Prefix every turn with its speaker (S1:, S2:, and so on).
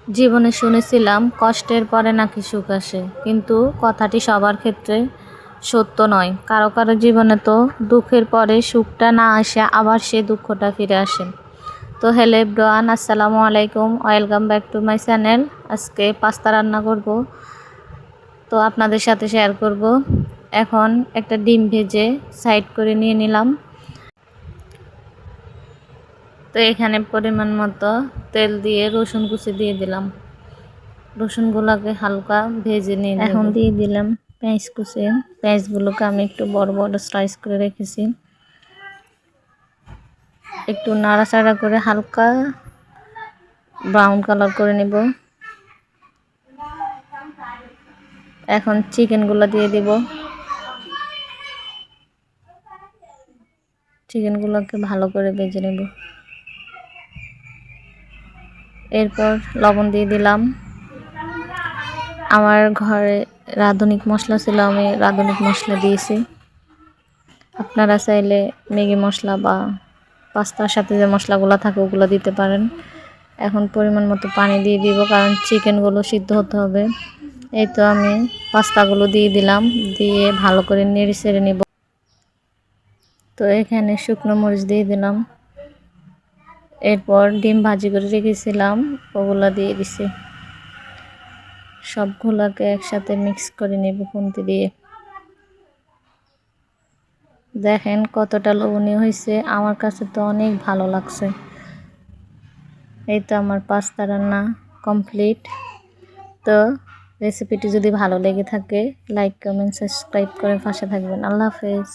S1: জীবনে শুনেছিলাম কষ্টের পরে নাকি সুখ আসে, কিন্তু কথাটি সবার ক্ষেত্রে সত্য নয়। কারো কারো জীবনে তো দুঃখের পরে সুখটা না আসে, আবার সেই দুঃখটা ফিরে আসে। তো হ্যালো এভরিওয়ান, আসসালামু আলাইকুম, welcome back to my channel. আজকে পাস্তা রান্না করব, তো আপনাদের সাথে শেয়ার করব। এখন একটা ডিম ভেজে সাইড করে নিয়ে নিলাম। তো এখানে পরিমাণ মতো তেল দিয়ে রসুন কুচি দিয়ে দিলাম। রসুনগুলোকে হালকা ভেজে নিয়ে এখন দিয়ে দিলাম পেঁয়াজ কুচি। পেঁয়াজগুলোকে আমি একটু বড় বড় স্লাইস করে রেখেছি। একটু নাড়াচাড়া করে হালকা ব্রাউন কালার করে নেব। এখন চিকেনগুলো দিয়ে দিব। চিকেনগুলোকে ভালো করে ভেজে নেব। এরপর লবণ দিয়ে দিলাম। আমার ঘরে রাঁধুনি মশলা ছিল, আমি রাঁধুনি মশলা দিয়েছি। আপনারা চাইলে ম্যাগি মশলা বা পাস্তার সাথে যে মশলাগুলো থাকে ওগুলো দিতে পারেন। এখন পরিমাণ মতো পানি দিয়ে দিব, কারণ চিকেনগুলো সিদ্ধ হতে হবে। এই তো আমি পাস্তাগুলো দিয়ে দিলাম, দিয়ে ভালো করে নেড়ে চেড়ে নিব। তো এখানে শুকনো মরিচ দিয়ে দিলাম। এরপর ডিম ভাজি করে রেখেছিলাম ওগুলো দিয়ে দিছি। সবগুলোকে একসাথে মিক্স করে নেব খুন্তি দিয়ে। দেখেন কতটা লোভনীয় হয়েছে, আমার কাছে তো অনেক ভালো লাগছে। এই তো আমার পাস্তা রান্না কমপ্লিট। তো রেসিপিটি যদি ভালো লেগে থাকে, লাইক কমেন্ট সাবস্ক্রাইব করে পাশে থাকবেন। আল্লাহ হাফেজ।